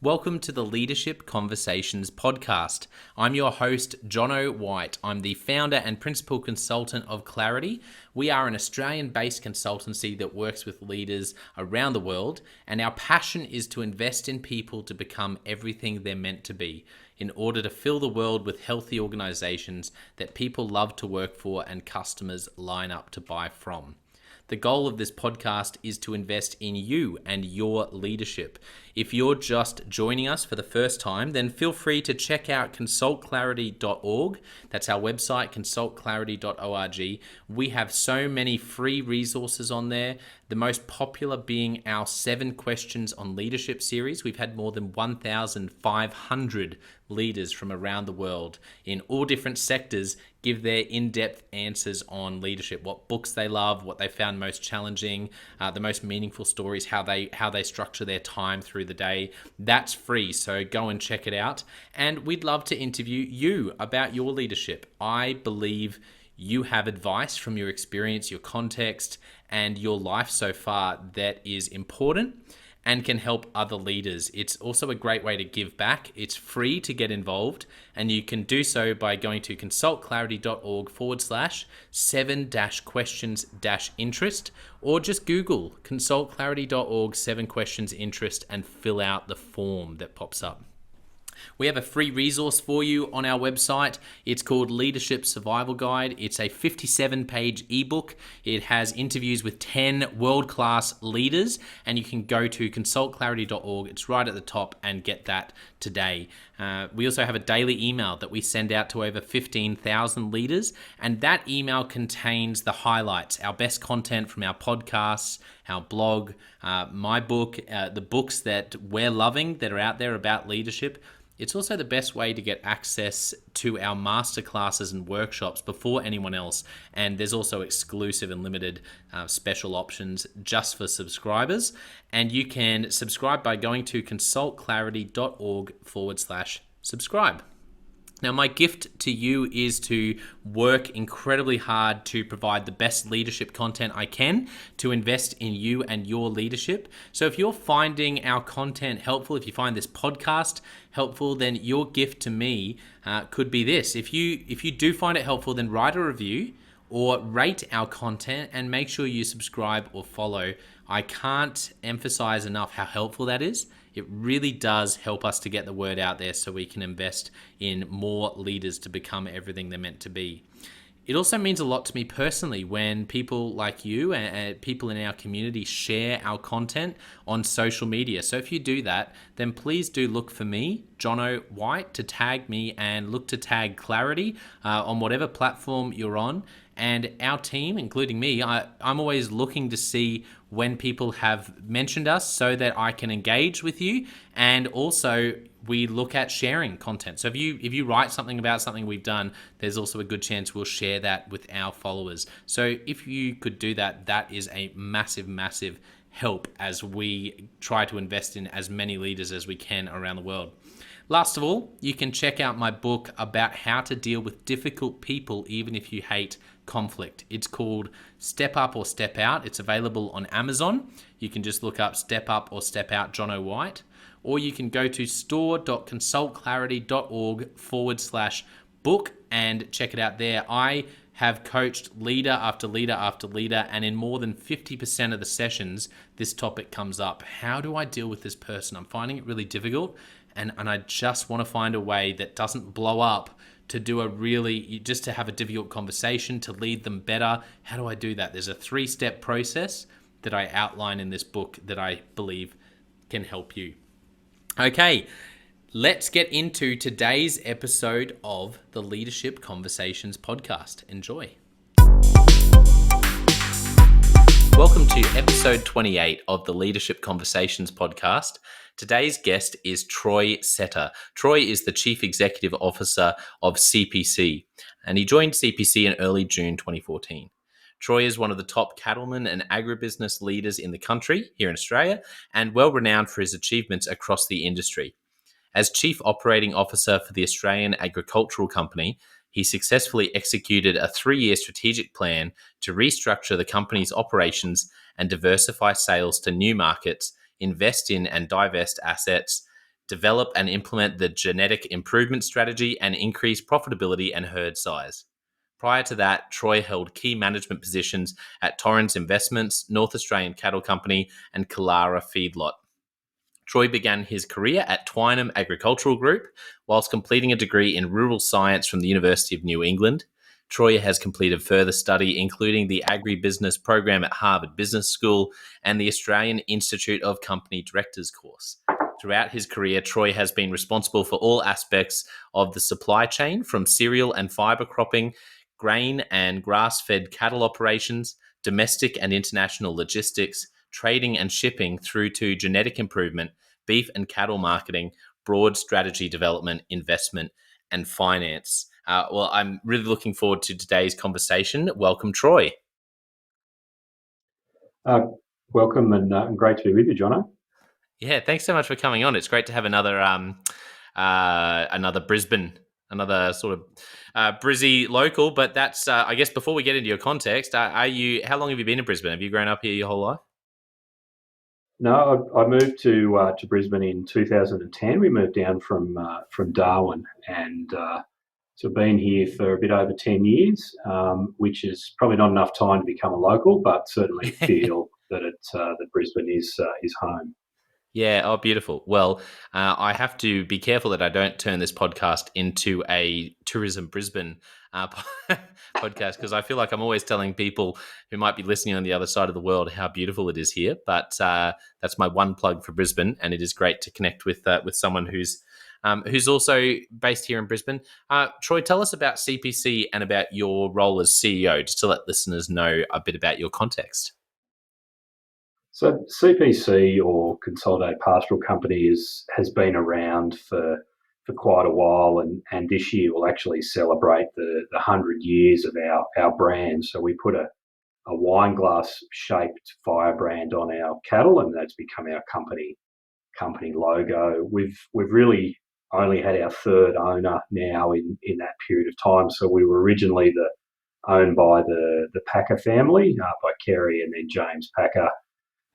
Welcome to the Leadership Conversations podcast. I'm your host, Jono White. I'm the founder and principal consultant of Clarity. We are an Australian-based consultancy that works with leaders around the world, and our passion is to invest in people to become everything they're meant to be in order to fill the world with healthy organizations that people love to work for and customers line up to buy from. The goal of this podcast is to invest in you and your leadership. If you're just joining us for the first time, then feel free to check out consultclarity.org. That's our website, consultclarity.org. We have so many free resources on there, the most popular being our 7 Questions on Leadership series. We've had more than 1,500 leaders from around the world in all different sectors give their in-depth answers on leadership, what books they love, what they found most challenging, the most meaningful stories, how they structure their time through the day. That's free, so go and check it out. And we'd love to interview you about your leadership. I believe you have advice from your experience, your context, and your life so far that is important and can help other leaders. It's also a great way to give back. It's free to get involved, and you can do so by going to consultclarity.org/7-questions-interest, or just Google consultclarity.org 7 questions interest and fill out the form that pops up. We have a free resource for you on our website. It's called Leadership Survival Guide. It's a 57-page ebook. It has interviews with 10 world-class leaders, and you can go to consultclarity.org. It's right at the top, and get that today. We also have a daily email that we send out to over 15,000 leaders, and that email contains the highlights, our best content from our podcasts, our blog, my book, the books that we're loving that are out there about leadership. It's also the best way to get access to our masterclasses and workshops before anyone else. And there's also exclusive and limited special options just for subscribers. And you can subscribe by going to consultclarity.org/subscribe. Now, my gift to you is to work incredibly hard to provide the best leadership content I can to invest in you and your leadership. So if you're finding our content helpful, if you find this podcast helpful, then your gift to me could be this. If you do find it helpful, then write a review or rate our content and make sure you subscribe or follow. I can't emphasize enough how helpful that is. It really does help us to get the word out there so we can invest in more leaders to become everything they're meant to be. It also means a lot to me personally when people like you and people in our community share our content on social media. So if you do that, then please do look for me, Jono White, to tag me, and look to tag Clarity on whatever platform you're on. And our team, including me, I'm always looking to see when people have mentioned us so that I can engage with you. And also we look at sharing content. So if you write something about something we've done, there's also a good chance we'll share that with our followers. So if you could do that, that is a massive, massive help as we try to invest in as many leaders as we can around the world. Last of all, you can check out my book about how to deal with difficult people even if you hate conflict. It's called Step Up or Step Out. It's available on Amazon. You can just look up Step Up or Step Out Jono White, or you can go to store.consultclarity.org/book and check it out there. I have coached leader after leader after leader, and in more than 50% of the sessions, this topic comes up. How do I deal with this person? I'm finding it really difficult, and I just want to find a way that doesn't blow up, to just to have a difficult conversation, to lead them better. How do I do that? There's a 3-step process that I outline in this book that I believe can help you. Okay, let's get into today's episode of the Leadership Conversations podcast. Enjoy. Welcome to episode 28 of the Leadership Conversations podcast. Today's guest is Troy Setter. Troy is the Chief Executive Officer of CPC, and he joined CPC in early June 2014. Troy is one of the top cattlemen and agribusiness leaders in the country here in Australia, and well renowned for his achievements across the industry. As Chief Operating Officer for the Australian Agricultural Company, he successfully executed a 3-year strategic plan to restructure the company's operations and diversify sales to new markets, invest in and divest assets, develop and implement the genetic improvement strategy, and increase profitability and herd size. Prior to that, Troy held key management positions at Torrens Investments, North Australian Cattle Company, and Killara Feedlot. Troy began his career at Twynham Agricultural Group, whilst completing a degree in rural science from the University of New England. Troy has completed further study, including the Agribusiness program at Harvard Business School and the Australian Institute of Company Directors course. Throughout his career, Troy has been responsible for all aspects of the supply chain, from cereal and fibre cropping, grain and grass-fed cattle operations, domestic and international logistics, trading and shipping, through to genetic improvement, beef and cattle marketing, broad strategy development, investment, and finance. Well, I'm really looking forward to today's conversation. Welcome, Troy. Welcome and great to be with you, Jono. Yeah, thanks so much for coming on. It's great to have another Brisbane, another sort of Brizzy local. But that's, I guess, before we get into your context, how long have you been in Brisbane? Have you grown up here your whole life? No, I moved to Brisbane in 2010. We moved down from Darwin, and so been here for a bit over 10 years, which is probably not enough time to become a local, but certainly feel that that Brisbane is home. Yeah. Oh, beautiful. Well, I have to be careful that I don't turn this podcast into a Tourism Brisbane podcast, because I feel like I'm always telling people who might be listening on the other side of the world how beautiful it is here. But that's my one plug for Brisbane, and it is great to connect with someone who's also based here in Brisbane. Troy, tell us about CPC and about your role as CEO, just to let listeners know a bit about your context. So CPC, or Consolidated Pastoral Company, has been around for quite a while, and this year we'll actually celebrate the 100 years of our brand. So we put a wine glass shaped firebrand on our cattle, and that's become our company logo. We've really only had our third owner now in that period of time. So we were originally owned by the Packer family, by Kerry and then James Packer.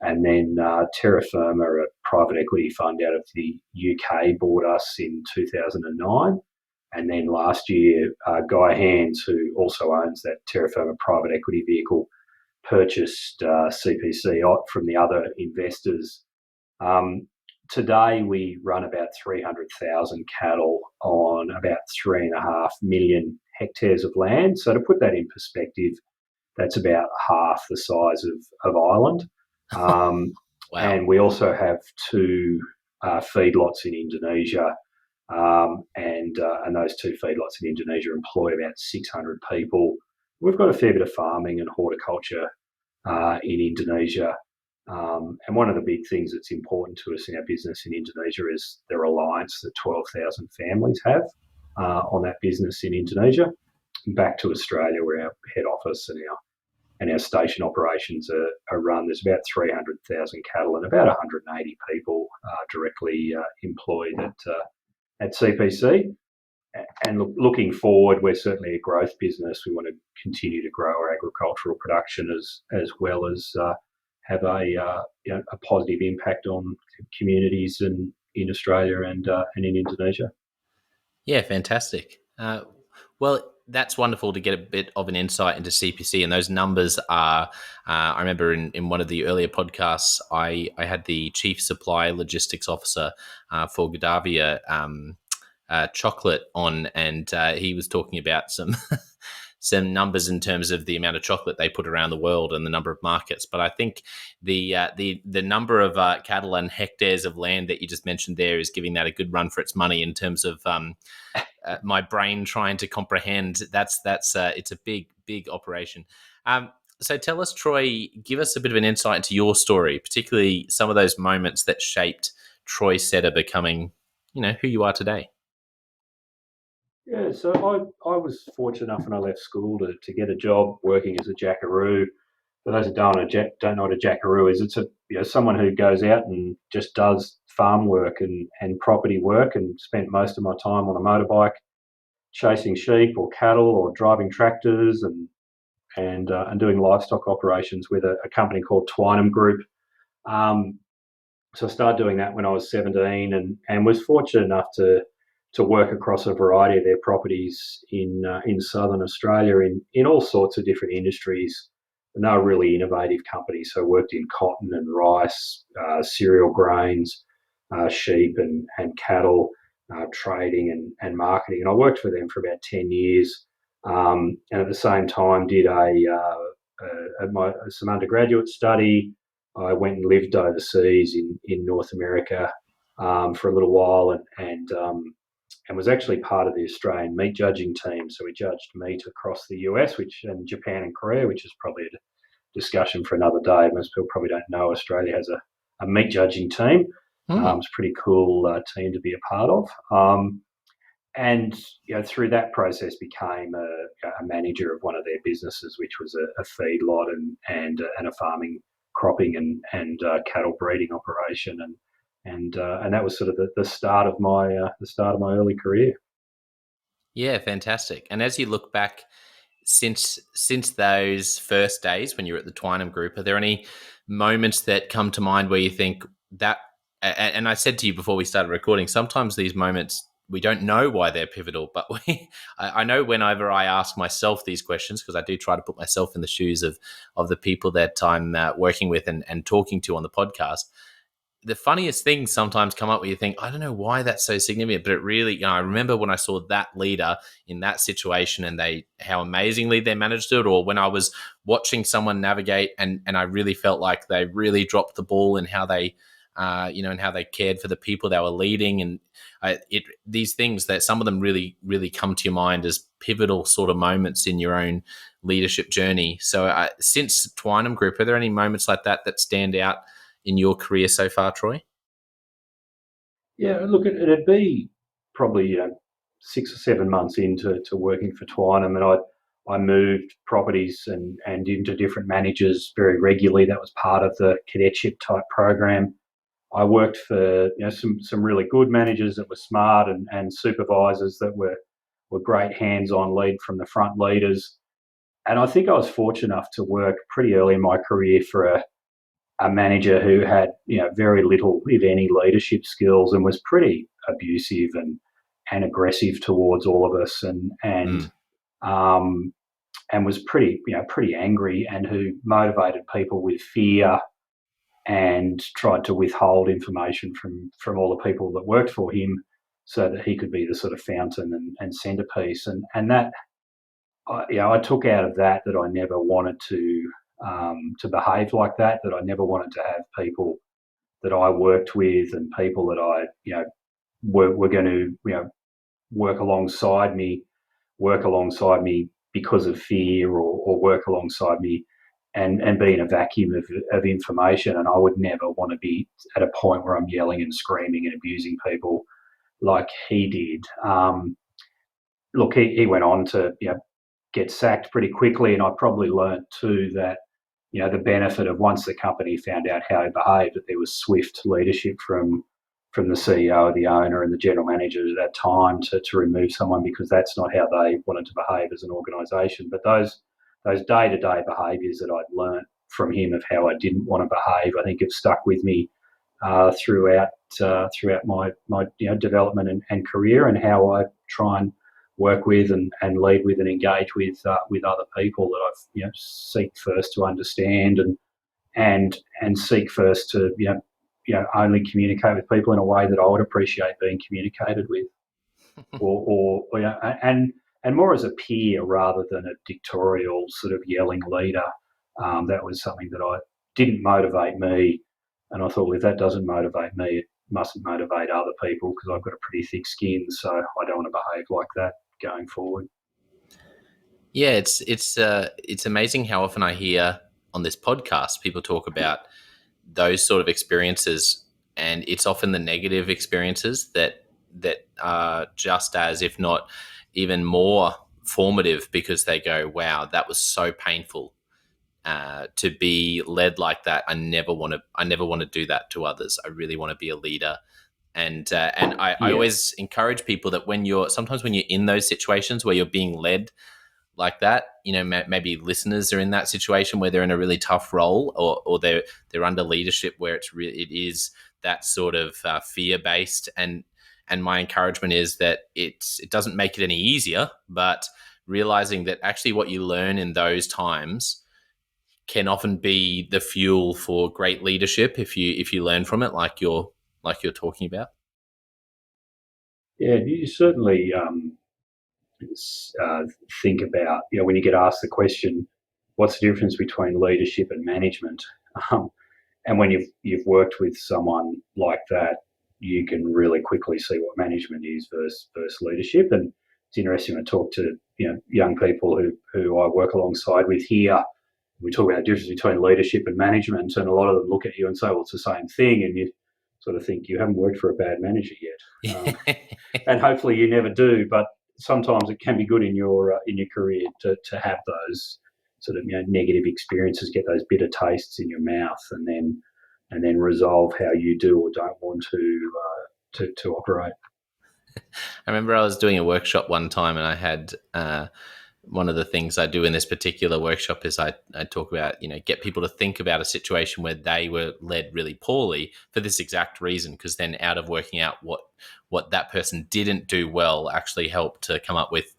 And then Terra Firma, a private equity fund out of the UK, bought us in 2009. And then last year, Guy Hands, who also owns that Terra Firma private equity vehicle, purchased CPC from the other investors. Today, we run about 300,000 cattle on about 3.5 million hectares of land. So to put that in perspective, that's about half the size of Ireland. Wow. And we also have two feedlots in Indonesia, and those two feedlots in Indonesia employ about 600 people. We've got a fair bit of farming and horticulture in Indonesia, and one of the big things that's important to us in our business in Indonesia is the reliance that 12,000 families have on that business in Indonesia. Back to Australia, where our head office and our station operations are run. There's about 300,000 cattle and about 180 people directly employed at CPC. And looking forward, we're certainly a growth business. We want to continue to grow our agricultural production as well as have a positive impact on communities in Australia and in Indonesia. Yeah, fantastic. Well, that's wonderful to get a bit of an insight into CPC, and those numbers are. I remember in one of the earlier podcasts, I had the chief supply logistics officer for Gardavia chocolate on, and he was talking about some some numbers in terms of the amount of chocolate they put around the world and the number of markets. But I think the number of cattle and hectares of land that you just mentioned there is giving that a good run for its money in terms of my brain trying to comprehend. That's it's a big operation. So tell us, Troy, give us a bit of an insight into your story, particularly some of those moments that shaped Troy Setter becoming, who you are today. Yeah, so I was fortunate enough when I left school to get a job working as a jackaroo. For those who don't know what a jackaroo is, it's someone who goes out and just does farm work and property work, and spent most of my time on a motorbike chasing sheep or cattle or driving tractors and doing livestock operations with a company called Twynham Group. I started doing that when I was 17, and was fortunate enough to work across a variety of their properties in southern Australia in all sorts of different industries. And they were really innovative companies. So I worked in cotton and rice, cereal grains, sheep and cattle, trading and marketing. And I worked for them for about 10 years. And at the same time, did some undergraduate study. I went and lived overseas in North America for a little while, and was actually part of the Australian meat judging team. So we judged meat across the US, and Japan and Korea, which is probably a discussion for another day. Most people probably don't know Australia has a meat judging team. It's a pretty cool team to be a part of. And through that process, became a manager of one of their businesses, which was a feedlot and a farming, cropping and cattle breeding operation, and that was sort of the start of my early career. Yeah, fantastic. And as you look back since those first days when you were at the Twynham Group, are there any moments that come to mind where you think that? And I said to you before we started recording, sometimes these moments we don't know why they're pivotal, but I know whenever I ask myself these questions, because I do try to put myself in the shoes of the people that I'm working with and talking to on the podcast. The funniest things sometimes come up where you think, I don't know why that's so significant, but it really, I remember when I saw that leader in that situation and how amazingly they managed it, or when I was watching someone navigate and I really felt like they really dropped the ball in how they, and how they cared for the people they were leading. And these things that some of them really, really come to your mind as pivotal sort of moments in your own leadership journey. So since Twynham Group, are there any moments like that stand out in your career so far, Troy? Yeah, look, it'd be probably 6 or 7 months into working for Twynham, and I moved properties and into different managers very regularly. That was part of the cadetship type program. I worked for some really good managers that were smart and supervisors that were great hands-on lead from the front leaders. And I think I was fortunate enough to work pretty early in my career for a manager who had very little, if any, leadership skills and was pretty abusive and aggressive towards all of us, and was pretty angry, and who motivated people with fear and tried to withhold information from all the people that worked for him so that he could be the sort of fountain and centerpiece. And that, I took out of that I never wanted to behave like that, that I never wanted to have people that I worked with and people that I, were going to, work alongside me because of fear, or work alongside me and be in a vacuum of information. And I would never want to be at a point where I'm yelling and screaming and abusing people like he did. Look, he went on to get sacked pretty quickly, and I probably learnt too that the benefit of, once the company found out how he behaved, that there was swift leadership from the CEO, the owner, and the general manager at that time to remove someone, because that's not how they wanted to behave as an organisation. But those day-to-day behaviours that I'd learnt from him of how I didn't want to behave, I think have stuck with me throughout my development and career, and how I try and work with and lead with and engage with other people, that I've seek first to understand and seek first to only communicate with people in a way that I would appreciate being communicated with, or and more as a peer rather than a dictatorial sort of yelling leader. That was something that I didn't motivate me, and I thought, well, if that doesn't motivate me, it mustn't motivate other people, because I've got a pretty thick skin, so I don't want to behave like that going forward. Yeah, it's amazing how often I hear on this podcast people talk about those sort of experiences, and it's often the negative experiences that are just as, if not even more formative, because they go, wow, that was so painful to be led like that. I never want to do that to others. I really want to be a leader. And I always encourage people that sometimes when you're in those situations where you're being led like that, maybe listeners are in that situation where they're in a really tough role, or they're under leadership where it is that sort of fear based. And my encouragement is that it doesn't make it any easier, but realizing that actually what you learn in those times can often be the fuel for great leadership if you learn from it, like you're talking about. Yeah, you certainly uh, think about, when you get asked the question, what's the difference between leadership and management? Um, and when you've worked with someone like that, you can really quickly see what management is versus leadership. And it's interesting to talk to young people who I work alongside with here. We talk about the difference between leadership and management, and a lot of them look at you and say, "Well, it's the same thing," and you sort of think you haven't worked for a bad manager yet. And hopefully you never do. But sometimes it can be good in your career to have those sort of negative experiences, get those bitter tastes in your mouth, and then resolve how you do or don't want to operate. I remember I was doing a workshop one time, and I had one of the things I do in this particular workshop is I talk about, get people to think about a situation where they were led really poorly for this exact reason, because then out of working out what that person didn't do well actually helped to come up with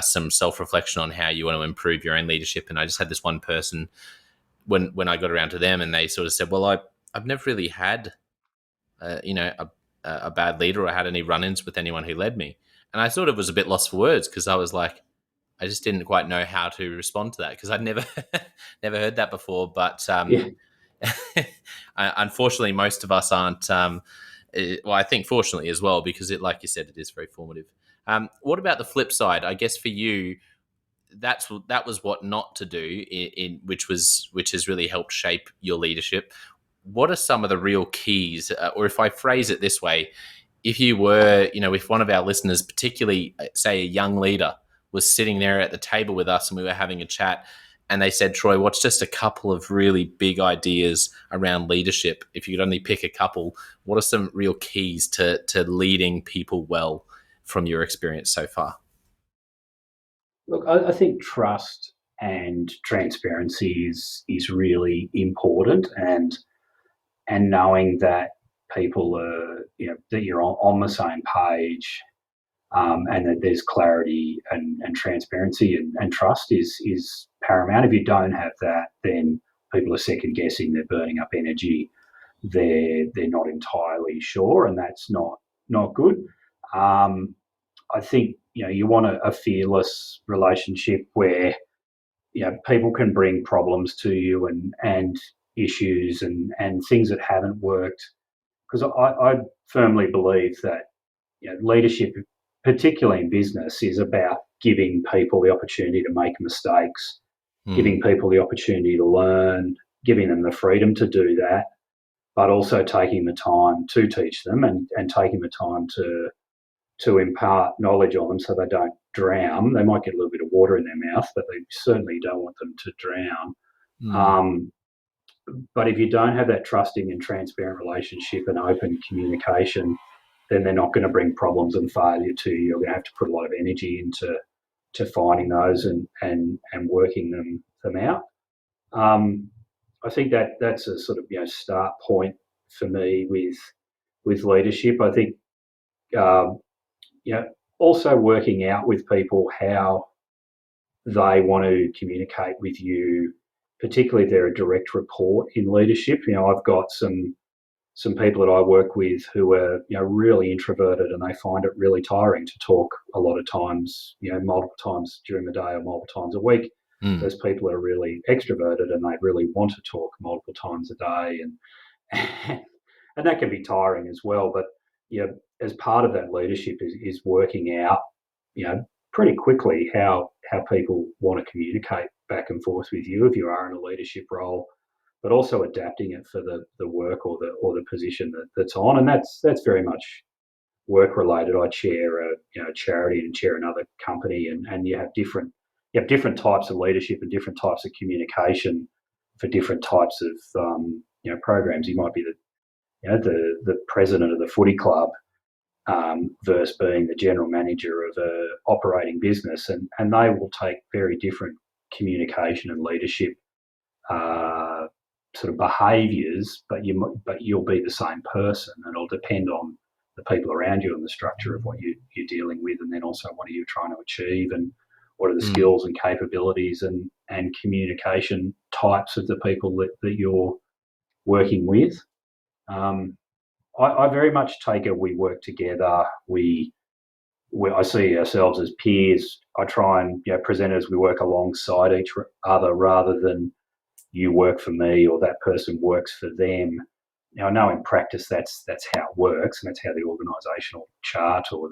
some self-reflection on how you want to improve your own leadership. And I just had this one person when I got around to them, and they sort of said, well, I've never really had a bad leader or had any run-ins with anyone who led me. And I sort of was a bit lost for words, because I was like, I just didn't quite know how to respond to that, because I'd never never heard that before. But Yeah. unfortunately, most of us aren't. Well, I think fortunately as well, because like you said, it is very formative. What about the flip side? I guess for you, that was what not to do, which has really helped shape your leadership. What are some of the real keys, or if I phrase it this way, if you were, if one of our listeners, particularly say a young leader, was sitting there at the table with us and we were having a chat, and they said, Troy, what's just a couple of really big ideas around leadership? If you could only pick a couple, what are some real keys to leading people well from your experience so far? Look, I think trust and transparency is really important, and knowing that people are, that you're on the same page, and that there's clarity and transparency and trust is paramount. If you don't have that, then people are second guessing, they're burning up energy, they're not entirely sure, and that's not good. Um, I think you want a fearless relationship where people can bring problems to you and issues and things that haven't worked, because I firmly believe that leadership, particularly in business, is about giving people the opportunity to make mistakes, giving people the opportunity to learn, giving them the freedom to do that, but also taking the time to teach them and taking the time to impart knowledge on them so they don't drown. They might get a little bit of water in their mouth, but they certainly don't want them to drown. Um, but if you don't have that trusting and transparent relationship and open communication, then they're not going to bring problems and failure to you. You're going to have to put a lot of energy into finding those and working them out. I think that's a sort of start point for me with leadership. I think um, also working out with people how they want to communicate with you, particularly if they're a direct report in leadership. I've got some people that I work with who are really introverted, and they find it really tiring to talk a lot of times, multiple times during the day or multiple times a week. Mm. Those people are really extroverted and they really want to talk multiple times a day, and and that can be tiring as well. But as part of that leadership is working out, pretty quickly how people want to communicate back and forth with you if you are in a leadership role, but also adapting it for the work or the position that's on. And that's very much work related. I chair a charity and chair another company, and you have different types of leadership and different types of communication for different types of programs. You might be the president of the footy club, versus being the general manager of a operating business, and they will take very different communication and leadership sort of behaviours, but you'll be the same person, and it'll depend on the people around you and the structure of what you're dealing with, and then also what are you trying to achieve, and what are the skills and capabilities and communication types of the people that you're working with. I very much take it we work together. I see ourselves as peers. I try and present it as we work alongside each other rather than you work for me or that person works for them. Now, I know in practice that's how it works, and that's how the organisational chart or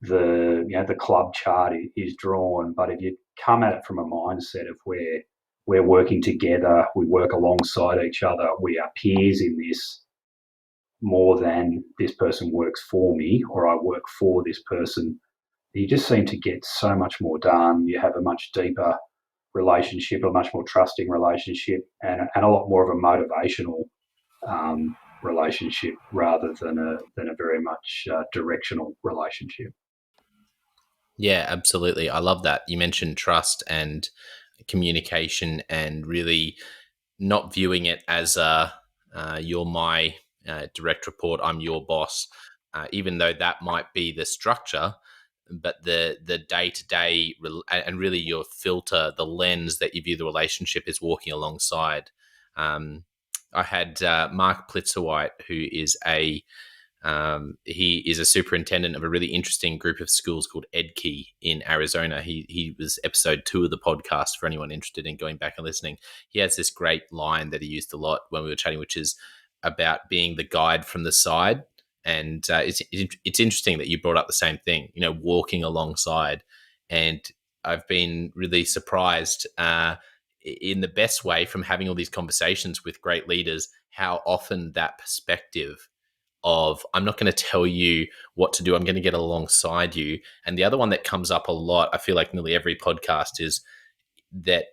the club chart is drawn. But if you come at it from a mindset of where we're working together, we work alongside each other, we are peers in this, more than this person works for me or I work for this person, you just seem to get so much more done. You have a much deeper relationship, a much more trusting relationship, and a lot more of a motivational relationship rather than a very much directional relationship. Yeah, absolutely. I love that. You mentioned trust and communication, and really not viewing it as you're my direct report, I'm your boss, even though that might be the structure. But the day to day and really your filter, the lens that you view the relationship is walking alongside. I had Mark Plitzerwhite, who is he is a superintendent of a really interesting group of schools called Edkey in Arizona. He was episode 2 of the podcast for anyone interested in going back and listening. He has this great line that he used a lot when we were chatting, which is about being the guide from the side. And it's interesting that you brought up the same thing, walking alongside. And I've been really surprised in the best way from having all these conversations with great leaders, how often that perspective of I'm not going to tell you what to do, I'm going to get alongside you. And the other one that comes up a lot, I feel like nearly every podcast, is that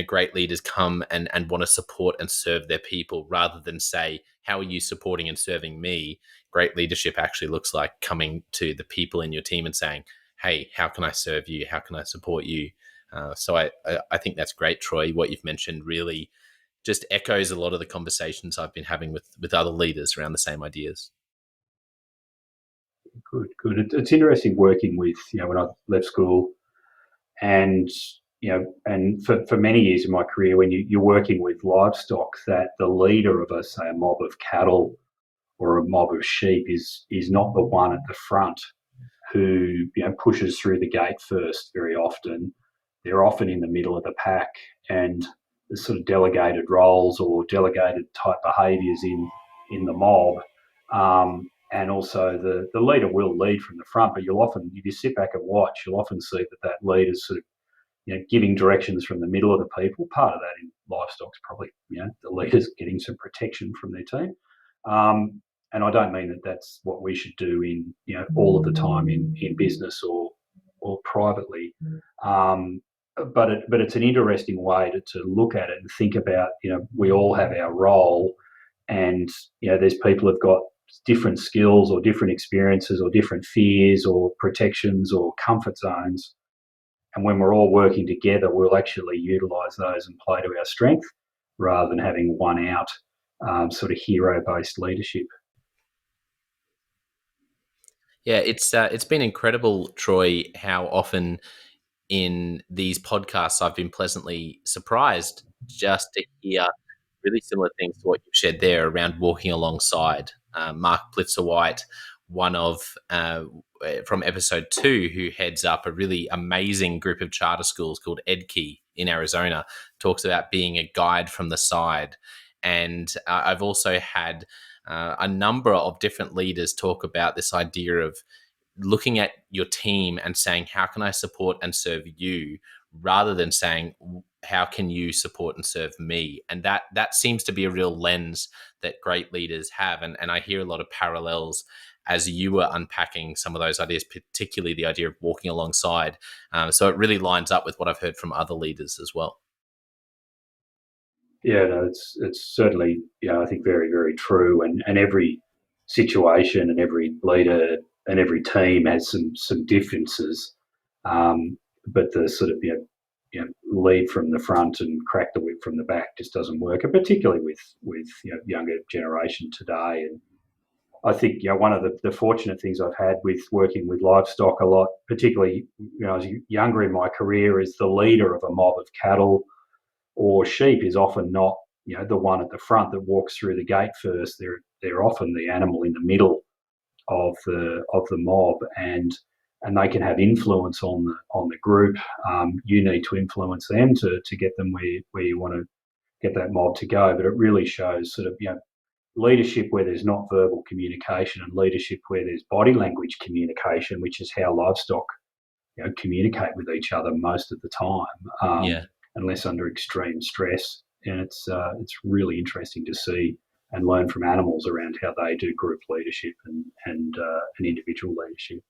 great leaders come and want to support and serve their people rather than say, how are you supporting and serving me? Great leadership actually looks like coming to the people in your team and saying, hey, how can I serve you? How can I support you? So I think that's great, Troy. What you've mentioned really just echoes a lot of the conversations I've been having with other leaders around the same ideas. Good. It's interesting working with, when I left school, and and for many years in my career, when you're working with livestock, that the leader of say a mob of cattle or a mob of sheep is not the one at the front who pushes through the gate first. Very often, they're often in the middle of the pack, and the sort of delegated roles or delegated type behaviours in the mob. And also the leader will lead from the front, but you'll often, if you sit back and watch, you'll often see that leader's sort of giving directions from the middle of the people. Part of that in livestock's probably the leaders getting some protection from their team. And I don't mean that that's what we should do in all of the time in business or privately. But it's an interesting way to look at it and think about we all have our role, and there's people who've got different skills or different experiences or different fears or protections or comfort zones. And when we're all working together, we'll actually utilise those and play to our strength rather than having one out sort of hero-based leadership. Yeah, it's been incredible, Troy, how often in these podcasts I've been pleasantly surprised just to hear really similar things to what you've shared there around walking alongside. Mark Plitzerwhite, one of from episode 2, who heads up a really amazing group of charter schools called Edkey in Arizona, talks about being a guide from the side. And I've also had a number of different leaders talk about this idea of looking at your team and saying, how can I support and serve you, rather than saying, how can you support and serve me? And that seems to be a real lens that great leaders have. And I hear a lot of parallels as you were unpacking some of those ideas, particularly the idea of walking alongside. So it really lines up with what I've heard from other leaders as well. Yeah, no, it's certainly, I think very, very true. And every situation and every leader and every team has some differences. But the sort of lead from the front and crack the whip from the back just doesn't work, and particularly with younger generation today. And I think one of the fortunate things I've had with working with livestock a lot, particularly I was younger in my career, is the leader of a mob of cattle or sheep is often not the one at the front that walks through the gate first. They're often the animal in the middle of the mob, and they can have influence on the group. You need to influence them to get them where you want to get that mob to go. But it really shows sort of leadership where there's not verbal communication, and leadership where there's body language communication, which is how livestock communicate with each other most of the time, Yeah. unless under extreme stress. And it's really interesting to see and learn from animals around how they do group leadership and individual leadership.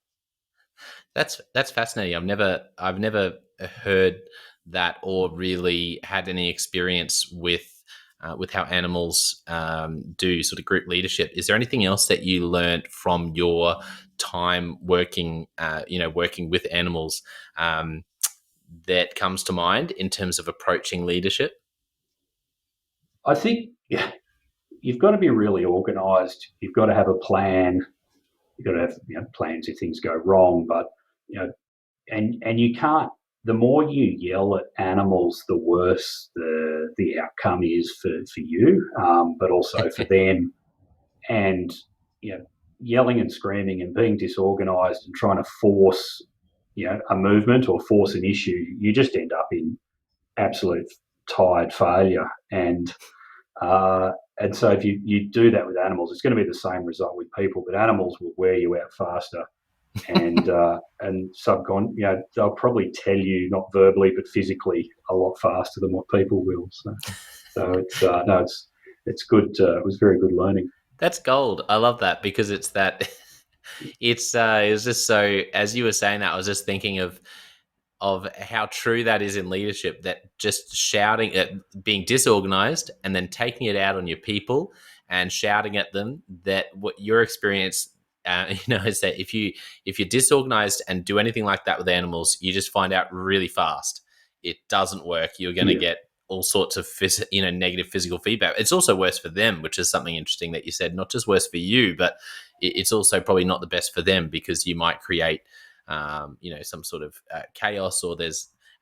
That's fascinating. I've never heard that or really had any experience with how animals do sort of group leadership. Is there anything else that you learned from your time working working with animals that comes to mind in terms of approaching leadership? I think you've got to be really organised. You've got to have a plan. You've got to have plans if things go wrong. But and you can't. The more you yell at animals, the worse the outcome is for you, but also for them. And yelling and screaming and being disorganised and trying to force a movement or force an issue, you just end up in absolute tired failure. And so if you do that with animals, it's going to be the same result with people, but animals will wear you out faster. and they'll probably tell you not verbally but physically a lot faster than what people will. So it's good. It was very good learning. That's gold. I love that because it's that. It was just so. As you were saying that, I was just thinking of how true that is in leadership, that just shouting at being disorganized and then taking it out on your people and shouting at them, that what your experience is that if you're disorganized and do anything like that with animals, you just find out really fast it doesn't work. You're going to get all sorts of negative physical feedback. It's also worse for them, which is something interesting that you said. Not just worse for you, but it's also probably not the best for them, because you might create some sort of chaos, or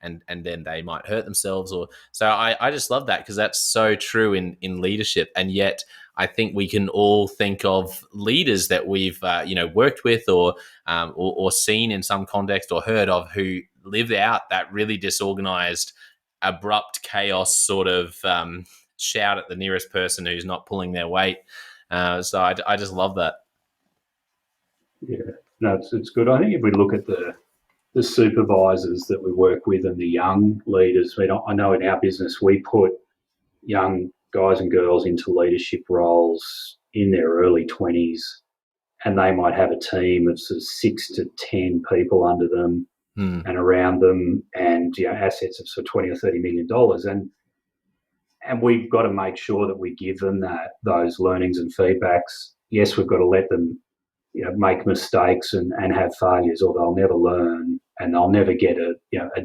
and then they might hurt themselves. Or so I just love that, because that's so true in leadership. And yet I think we can all think of leaders that we've worked with or seen in some context or heard of, who live out that really disorganized, abrupt chaos sort of shout at the nearest person who's not pulling their weight. So I just love that. Yeah, no, it's good. I think if we look at the supervisors that we work with and the young leaders, I know in our business we put young guys and girls into leadership roles in their early 20s, and they might have a team of sort of 6 to 10 people under them and around them, and assets of sort of $20 or $30 million. And we've got to make sure that we give them those learnings and feedbacks. Yes, we've got to let them make mistakes and have failures, or they'll never learn and they'll never get a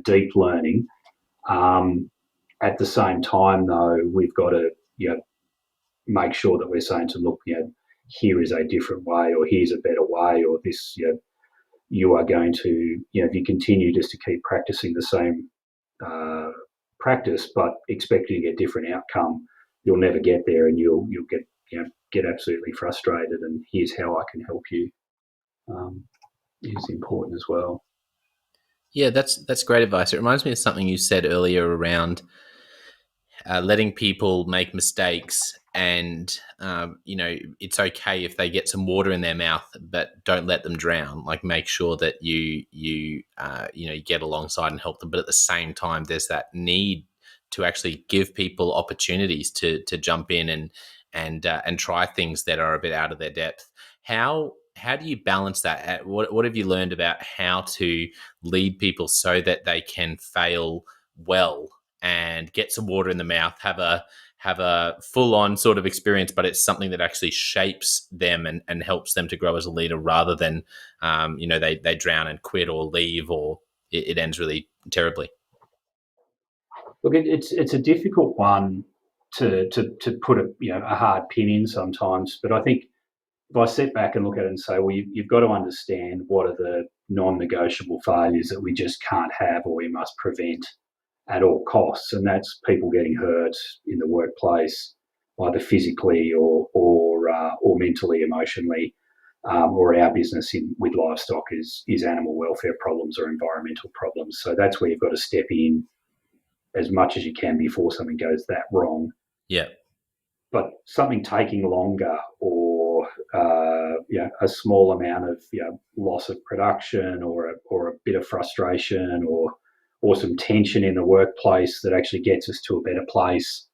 deep learning. At the same time, though, we've got to make sure that we're saying to them, look, here is a different way, or here's a better way, or this, you are going to, if you continue just to keep practicing the same practice but expecting a different outcome, you'll never get there, and you'll get absolutely frustrated. And here's how I can help you is important as well. Yeah, that's great advice. It reminds me of something you said earlier around letting people make mistakes, and it's okay if they get some water in their mouth, but don't let them drown. Like, make sure that you get alongside and help them, but at the same time, there's that need to actually give people opportunities to jump in and try things that are a bit out of their depth. How do you balance that? What have you learned about how to lead people so that they can fail well and get some water in the mouth, have a full-on sort of experience, but it's something that actually shapes them and helps them to grow as a leader, rather than they drown and quit or leave, or it ends really terribly? Look, it's a difficult one to put a hard pin in sometimes, but I think if I sit back and look at it and say, well, you've got to understand what are the non-negotiable failures that we just can't have or we must prevent at all costs, and that's people getting hurt in the workplace, either physically or mentally, emotionally, or our business with livestock is animal welfare problems or environmental problems. So that's where you've got to step in as much as you can before something goes that wrong. Yeah. But something taking longer or a small amount of loss of production or a bit of frustration or some tension in the workplace that actually gets us to a better place.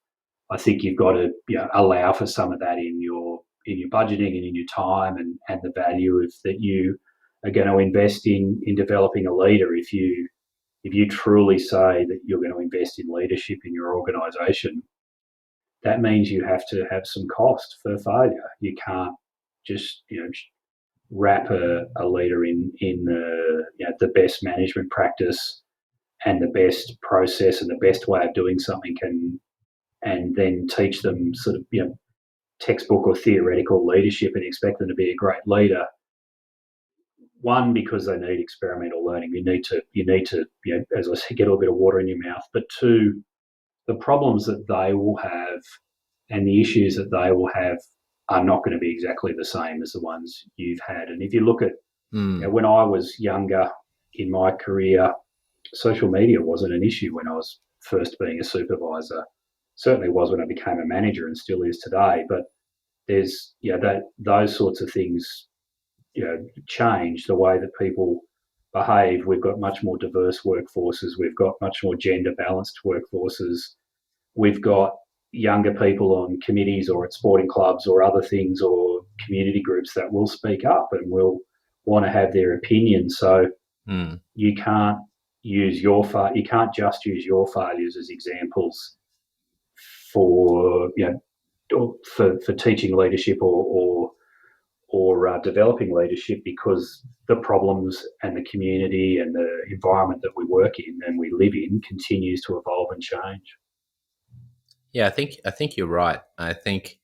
I think you've got to allow for some of that in your budgeting and in your time and the value that you are going to invest in developing a leader. If you truly say that you're going to invest in leadership in your organisation, that means you have to have some cost for failure. You can't just wrap a leader in the best management practice and the best process and the best way of doing something, and then teach them sort of textbook or theoretical leadership and expect them to be a great leader. One, because they need experimental learning. You need to as I said, get a little bit of water in your mouth. But two, the problems that they will have and the issues that they will have are not going to be exactly the same as the ones you've had. And if you look at when I was younger in my career, social media wasn't an issue when I was first being a supervisor. Certainly was when I became a manager and still is today. But there's those sorts of things change the way that people behave. We've got much more diverse workforces. We've got much more gender balanced workforces. We've got younger people on committees or at sporting clubs or other things or community groups that will speak up and will want to have their opinion. So you can't you can't just use your failures as examples for for teaching leadership or developing leadership, because the problems and the community and the environment that we work in and we live in continues to evolve and change. Yeah, I think you're right. I think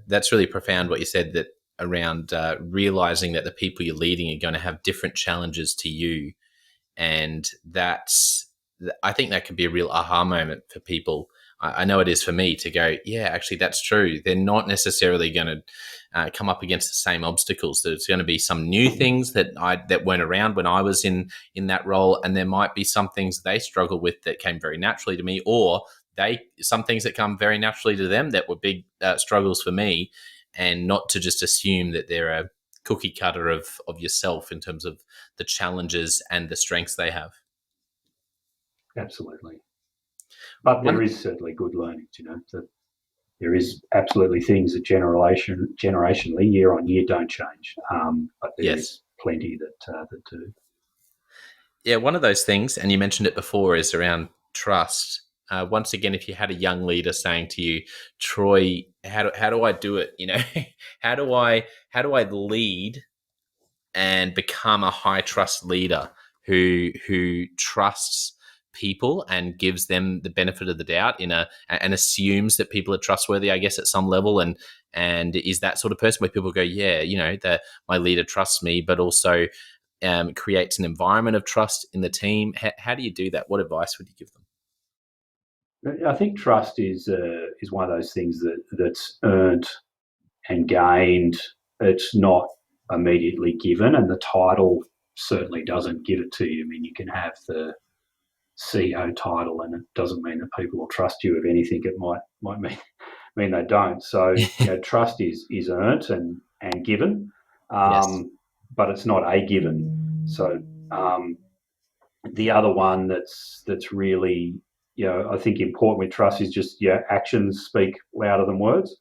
that's really profound what you said, that around realizing that the people you're leading are going to have different challenges to you, and I think that could be a real aha moment for people. I know it is for me to go, yeah, actually that's true. They're not necessarily going to come up against the same obstacles. There's going to be some new things that weren't around when I was in that role, and there might be some things they struggle with that came very naturally to me, or some things that come very naturally to them that were big struggles for me, and not to just assume that they're a cookie cutter of yourself in terms of the challenges and the strengths they have. Absolutely. But there is certainly good learning, that there is absolutely things that generationally, year on year, don't change. But there is plenty that do. Yeah, one of those things, and you mentioned it before, is around trust. Once again, if you had a young leader saying to you, Troy, how do I do it? How do I lead and become a high trust leader who trusts people and gives them the benefit of the doubt and assumes that people are trustworthy, I guess, at some level, and is that sort of person where people go, yeah, that my leader trusts me, but also creates an environment of trust in the team. How do you do that? What advice would you give them? I think trust is one of those things that's earned and gained. It's not immediately given, and the title certainly doesn't give it to you. I mean, you can have the CEO title, and it doesn't mean that people will trust you with anything. It might mean they don't. So trust is earned and given, Yes. but it's not a given. So the other one that's really I think important with trust is just actions speak louder than words.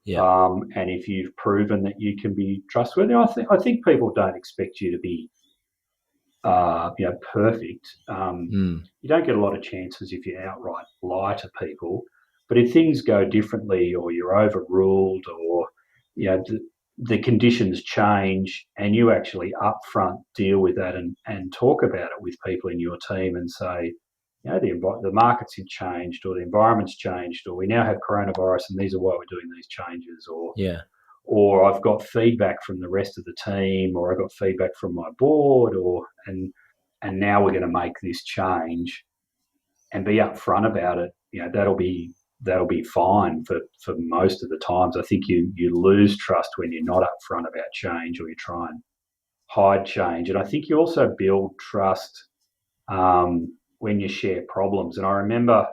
Yeah. And if you've proven that you can be trustworthy, I think people don't expect you to be perfect. You don't get a lot of chances if you outright lie to people. But if things go differently, or you're overruled, or the conditions change, and you actually upfront deal with that and talk about it with people in your team and say, the markets have changed, or the environment's changed, or we now have coronavirus, and these are why we're doing these changes, Yeah. or I've got feedback from the rest of the team, or I got feedback from my board, and now we're going to make this change and be upfront about it. That'll be fine for most of the times. I think you lose trust when you're not upfront about change, or you try and hide change. And I think you also build trust when you share problems. And I remember,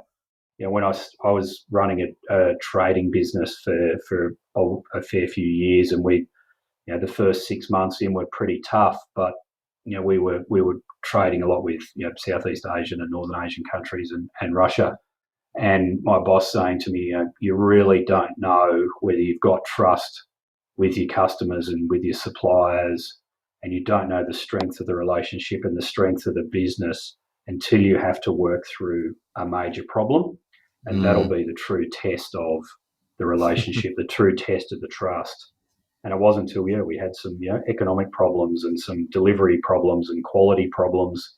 when I was running a trading business for a fair few years, and the first 6 months in were pretty tough, but we were trading a lot with Southeast Asian and Northern Asian countries and Russia. And my boss saying to me, you really don't know whether you've got trust with your customers and with your suppliers, and you don't know the strength of the relationship and the strength of the business until you have to work through a major problem. And that'll be the true test of the relationship, the true test of the trust. And it wasn't until we had some economic problems and some delivery problems and quality problems.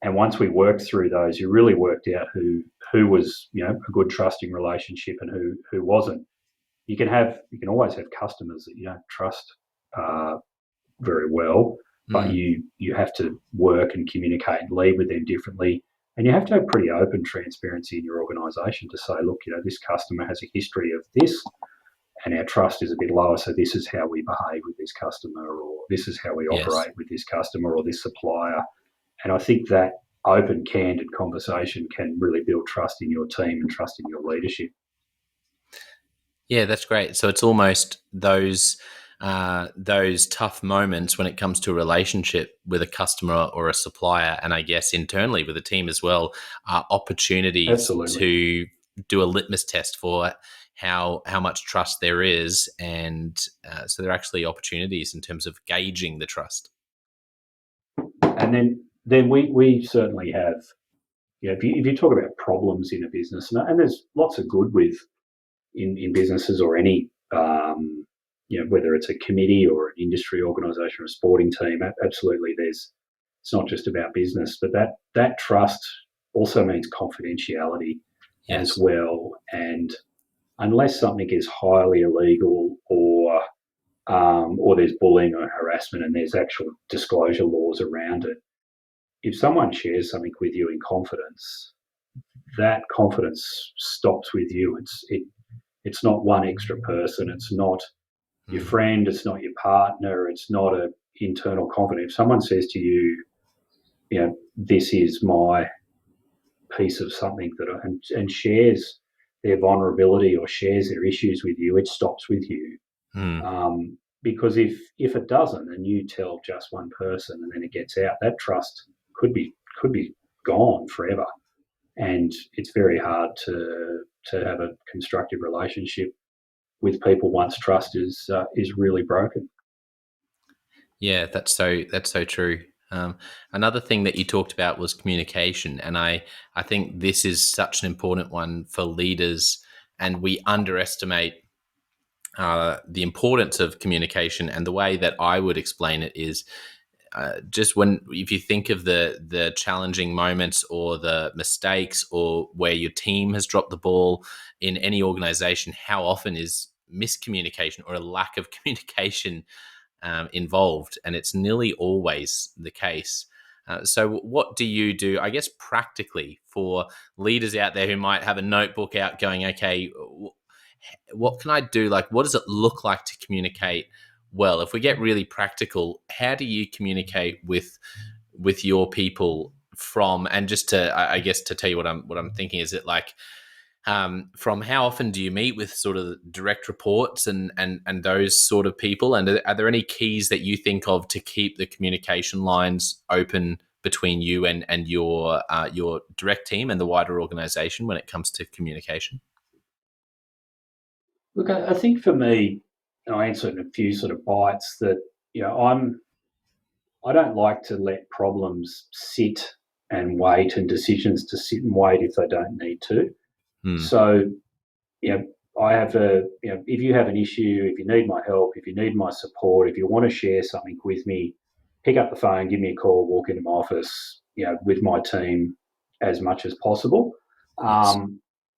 And once we worked through those, you really worked out who was a good trusting relationship and who wasn't. You can always have customers that you don't trust very well, but you have to work and communicate and lead with them differently. And you have to have pretty open transparency in your organisation to say, look, this customer has a history of this, and our trust is a bit lower, so this is how we behave with this customer, or this is how we operate with this customer or this supplier. And I think that open, candid conversation can really build trust in your team and trust in your leadership. Yeah, that's great. So it's almost those tough moments when it comes to a relationship with a customer or a supplier, and I guess internally with a team as well, are opportunities Absolutely. to do a litmus test for how much trust there is, and so there are actually opportunities in terms of gauging the trust. And then we certainly have, if you talk about problems in a business, and there's lots of good with in businesses or any, whether it's a committee or an industry organisation or a sporting team, absolutely it's not just about business, but that trust also means confidentiality as well. And unless something is highly illegal, or there's bullying or harassment and there's actual disclosure laws around it, if someone shares something with you in confidence, that confidence stops with you. It's not one extra person. It's not your friend. It's not your partner. It's not an internal confidence. If someone says to you, this is my piece of something and shares their vulnerability or shares their issues with you, it stops with you. Because if it doesn't, and you tell just one person and then it gets out, that trust could be gone forever. And it's very hard to have a constructive relationship with people once trust is really broken. Yeah, that's so true. Another thing that you talked about was communication, and I think this is such an important one for leaders, and we underestimate the importance of communication. And the way that I would explain it is just if you think of the challenging moments or the mistakes or where your team has dropped the ball in any organization, how often is miscommunication or a lack of communication involved? And it's nearly always the case. So what do you do, I guess, practically for leaders out there who might have a notebook out going, okay, what can I do? Like, what does it look like to communicate well? If we get really practical, how do you communicate with your people and just to, I guess, to tell you what I'm thinking, is it like, from how often do you meet with sort of direct reports and those sort of people? And are there any keys that you think of to keep the communication lines open between you and your direct team and the wider organization when it comes to communication? Look, I think for me, I answer in a few sort of bites that I don't like to let problems sit and wait, and decisions to sit and wait if they don't need to. So, I have if you have an issue, if you need my help, if you need my support, if you want to share something with me, pick up the phone, give me a call, walk into my office, with my team. as much as possible. Yes.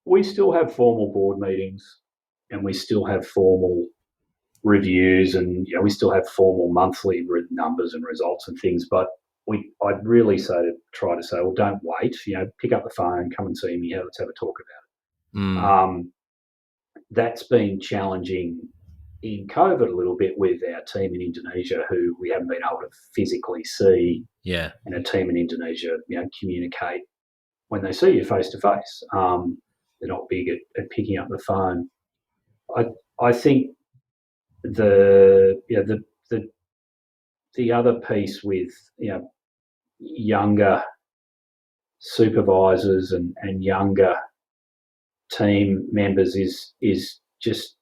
We still have formal board meetings, and we still have formal reviews, and we still have formal monthly numbers and results and things. But I'd really try to say, well, don't wait. Pick up the phone, come and see me. Let's have a talk about Mm. it. That's been challenging in COVID a little bit with our team in Indonesia, who we haven't been able to physically see, Yeah. and a team in Indonesia, communicate when they see you face to face. They're not big at picking up the phone. I think the other piece with younger supervisors and younger team members is just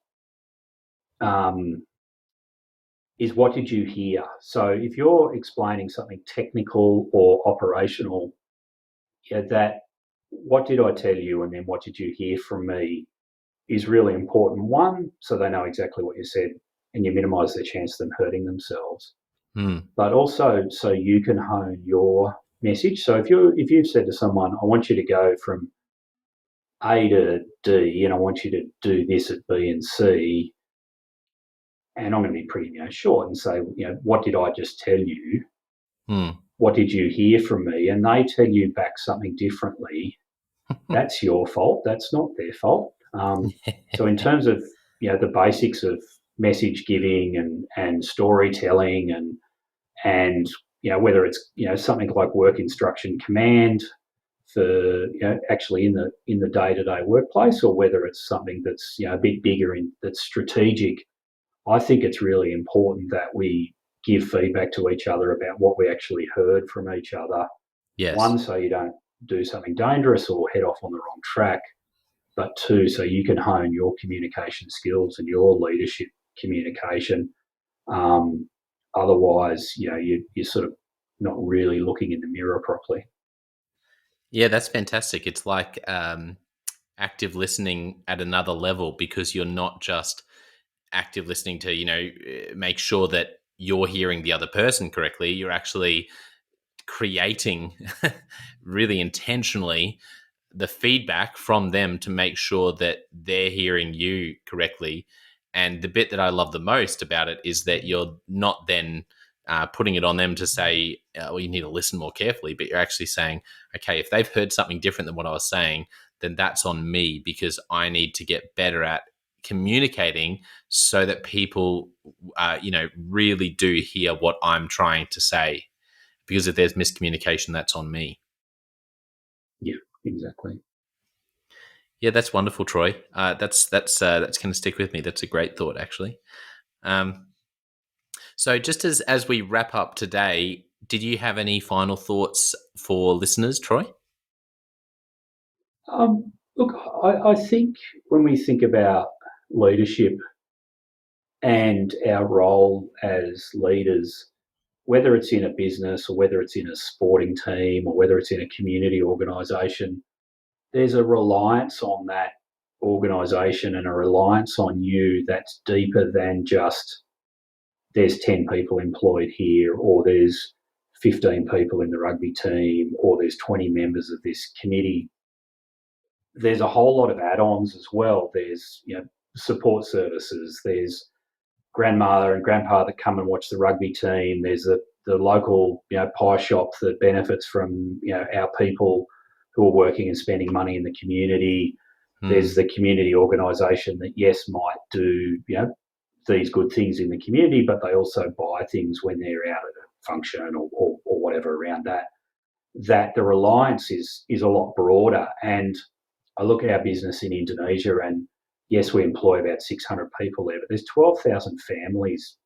is what did you hear? So if you're explaining something technical or operational, that what did I tell you, and then what did you hear from me is really important. One, so they know exactly what you said, and you minimise their chance of them hurting themselves. Mm. But also, so you can hone your message. So if you've said to someone, I want you to go from A to D, and I want you to do this at B and C, and I'm going to be pretty short and say, what did I just tell you? Mm. What did you hear from me? And they tell you back something differently. That's your fault. That's not their fault. So in terms of the basics of message giving and storytelling and whether it's something like work instruction command for actually in the day-to-day workplace, or whether it's something that's a bit bigger that's strategic, I think it's really important that we give feedback to each other about what we actually heard from each other. Yes. One, so you don't do something dangerous or head off on the wrong track, but two, so you can hone your communication skills and your leadership communication. Otherwise, you're sort of not really looking in the mirror properly. Yeah, that's fantastic. It's like active listening at another level, because you're not just active listening to, make sure that you're hearing the other person correctly. You're actually creating really intentionally the feedback from them to make sure that they're hearing you correctly. And the bit that I love the most about it is that you're not then putting it on them to say, well, you need to listen more carefully, but you're actually saying, okay, if they've heard something different than what I was saying, then that's on me, because I need to get better at communicating so that people, really do hear what I'm trying to say. Because if there's miscommunication, that's on me. Yeah, exactly. Yeah, that's wonderful, Troy. That's going to stick with me. That's a great thought, actually. Um, so, just as we wrap up today, did you have any final thoughts for listeners, Troy? Look, I think when we think about leadership and our role as leaders, whether it's in a business or whether it's in a sporting team or whether it's in a community organisation, there's a reliance on that organisation and a reliance on you that's deeper than just there's 10 people employed here, or there's 15 people in the rugby team, or there's 20 members of this committee. There's a whole lot of add-ons as well. There's support services. There's grandmother and grandpa that come and watch the rugby team. There's the local pie shop that benefits from our people who are working and spending money in the community. There's the community organisation that might do these good things in the community, but they also buy things when they're out at a function or whatever around that. That the reliance is a lot broader. And I look at our business in Indonesia, and yes, we employ about 600 people there, but there's 12,000 families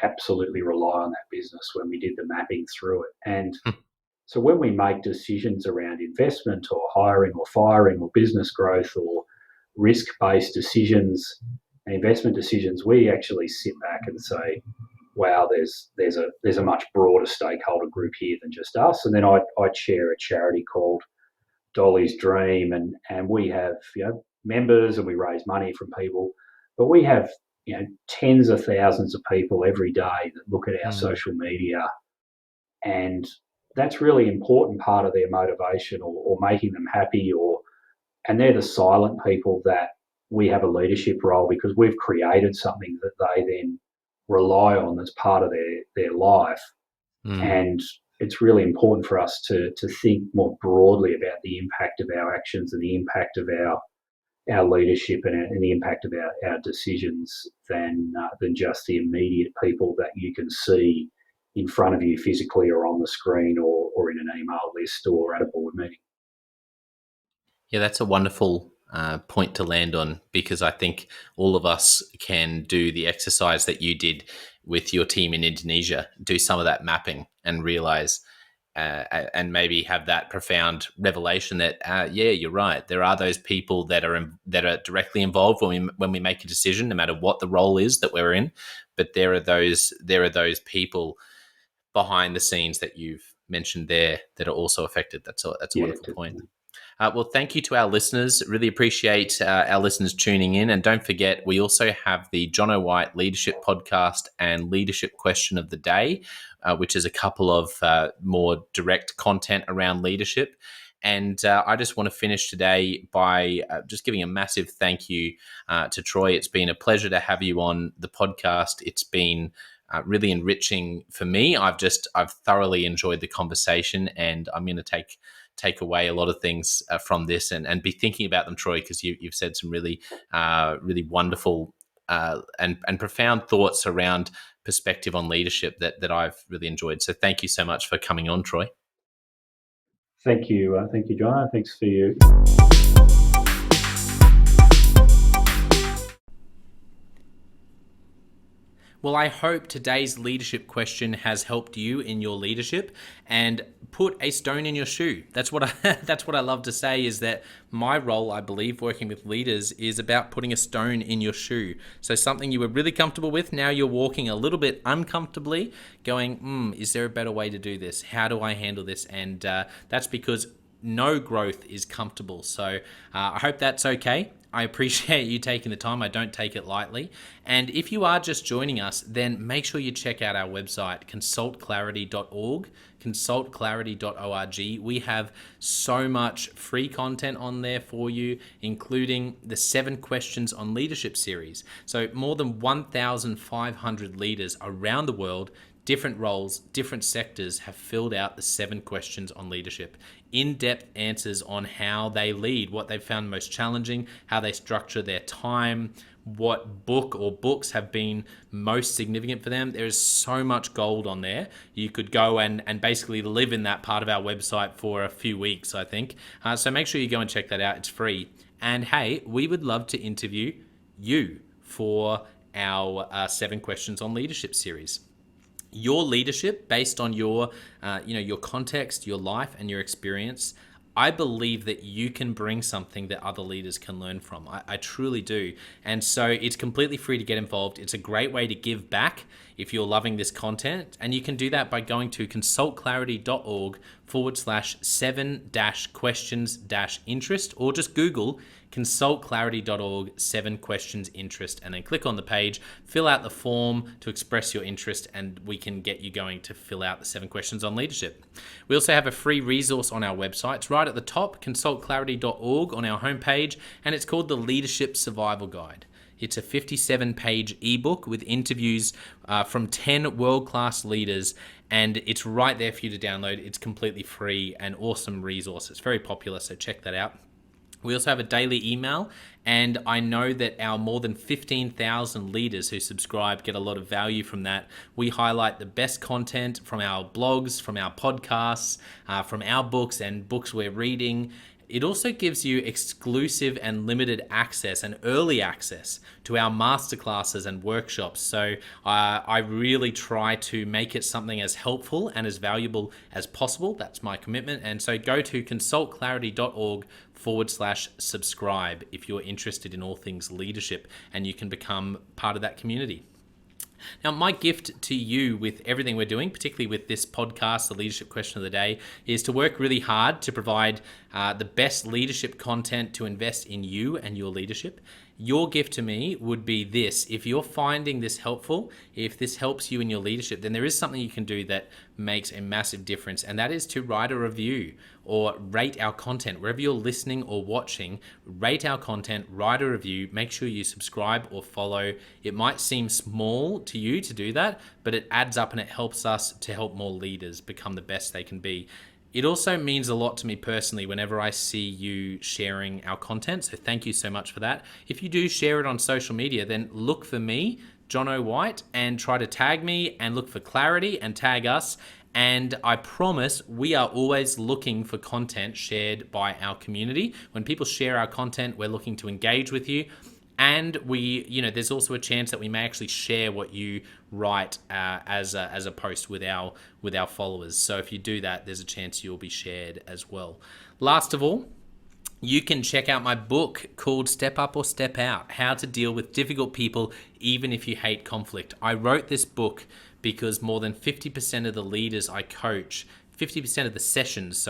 absolutely rely on that business when we did the mapping through it. And so when we make decisions around investment or hiring or firing or business growth or risk-based decisions and investment decisions, we actually sit back and say, wow, there's a much broader stakeholder group here than just us. And then I chair a charity called Dolly's Dream, and we have members, and we raise money from people, but we have tens of thousands of people every day that look at our social media, and that's really important part of their motivation, or making them happy, and they're the silent people that we have a leadership role because we've created something that they then rely on as part of their life. Mm. And it's really important for us to think more broadly about the impact of our actions and the impact of our leadership, and the impact of our decisions than just the immediate people that you can see in front of you physically, or on the screen, or in an email list, or at a board meeting. Yeah, that's a wonderful point to land on, because I think all of us can do the exercise that you did with your team in Indonesia, do some of that mapping and realize and maybe have that profound revelation that yeah, you're right. There are those people that are directly involved when we make a decision, no matter what the role is that we're in. But there are those people behind the scenes that you've mentioned there that are also affected. That's a Yeah, wonderful point. Well, thank you to our listeners. Really appreciate our listeners tuning in. And don't forget, we also have the John O'White Leadership Podcast and Leadership Question of the Day, which is a couple of more direct content around leadership. And I just want to finish today by just giving a massive thank you to Troy. It's been a pleasure to have you on the podcast. It's been really enriching for me. I've thoroughly enjoyed the conversation, and I'm going to take away a lot of things from this, and be thinking about them, Troy, because you've said some really wonderful and profound thoughts around perspective on leadership that I've really enjoyed. So thank you so much for coming on, Troy. Thank you, John. Thanks for you. Well, I hope today's leadership question has helped you in your leadership and put a stone in your shoe. That's what I love to say, is that my role, I believe, working with leaders is about putting a stone in your shoe. So something you were really comfortable with, now you're walking a little bit uncomfortably, going, is there a better way to do this? How do I handle this? And that's because no growth is comfortable. So I hope that's okay. I appreciate you taking the time. I don't take it lightly. And if you are just joining us, then make sure you check out our website, consultclarity.org, consultclarity.org. We have so much free content on there for you, including the 7 Questions on Leadership series. So more than 1,500 leaders around the world, different roles, different sectors, have filled out the 7 questions on leadership. In-depth answers on how they lead, what they've found most challenging, how they structure their time, what book or books have been most significant for them. There is so much gold on there. You could go and basically live in that part of our website for a few weeks, I think. So make sure you go and check that out. It's free. And hey, we would love to interview you for our 7 Questions on Leadership series. Your leadership, based on your context, your life, and your experience, I believe that you can bring something that other leaders can learn from. I truly do. And so it's completely free to get involved. It's a great way to give back if you're loving this content. And you can do that by going to consultclarity.org/7-questions-interest, or just Google consultclarity.org 7 questions interest, and then click on the page, fill out the form to express your interest, and we can get you going to fill out the 7 questions on leadership. We also have a free resource on our website. It's right at the top, consultclarity.org, on our homepage, and it's called the Leadership Survival Guide. It's a 57-page ebook with interviews from 10 world-class leaders, and it's right there for you to download. It's completely free, and awesome resource. It's very popular, so check that out. We also have a daily email, and I know that our more than 15,000 leaders who subscribe get a lot of value from that. We highlight the best content from our blogs, from our podcasts, from our books and books we're reading. It also gives you exclusive and limited access and early access to our masterclasses and workshops. So I really try to make it something as helpful and as valuable as possible. That's my commitment. And so go to consultclarity.org/subscribe if you're interested in all things leadership, and you can become part of that community. Now, my gift to you with everything we're doing, particularly with this podcast, the Leadership Question of the Day, is to work really hard to provide the best leadership content to invest in you and your leadership. Your gift to me would be this. If you're finding this helpful, if this helps you in your leadership, then there is something you can do that makes a massive difference, and that is to write a review or rate our content. Wherever you're listening or watching, rate our content, write a review, make sure you subscribe or follow. It might seem small to you to do that, but it adds up and it helps us to help more leaders become the best they can be. It also means a lot to me personally whenever I see you sharing our content. So thank you so much for that. If you do share it on social media, then look for me, John O. White, and try to tag me and look for Clarity and tag us. And I promise we are always looking for content shared by our community. When people share our content, we're looking to engage with you. And there's also a chance that we may actually share what you write as a post with our followers. So if you do that, there's a chance you'll be shared as well. Last of all, you can check out my book called Step Up or Step Out: How to Deal with Difficult People Even If You Hate Conflict. I wrote this book because more than 50% of the leaders I coach, 50% of the sessions,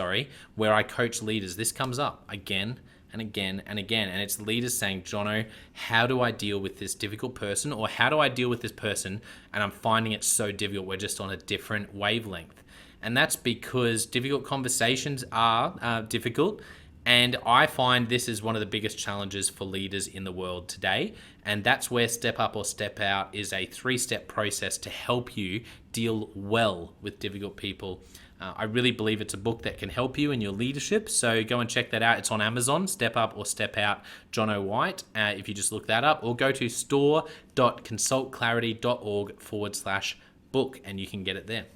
where I coach leaders, this comes up again and again and again. And it's leaders saying, Jono, how do I deal with this difficult person? Or how do I deal with this person? And I'm finding it so difficult. We're just on a different wavelength. And that's because difficult conversations are difficult. And I find this is one of the biggest challenges for leaders in the world today. And that's where Step Up or Step Out is a 3-step process to help you deal well with difficult people. I really believe it's a book that can help you in your leadership. So go and check that out. It's on Amazon, Step Up or Step Out, John O. White, if you just look that up, or go to store.consultclarity.org/book and you can get it there.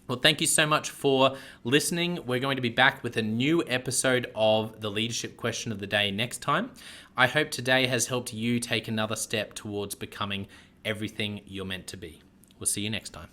Well, thank you so much for listening. We're going to be back with a new episode of the Leadership Question of the Day next time. I hope today has helped you take another step towards becoming everything you're meant to be. We'll see you next time.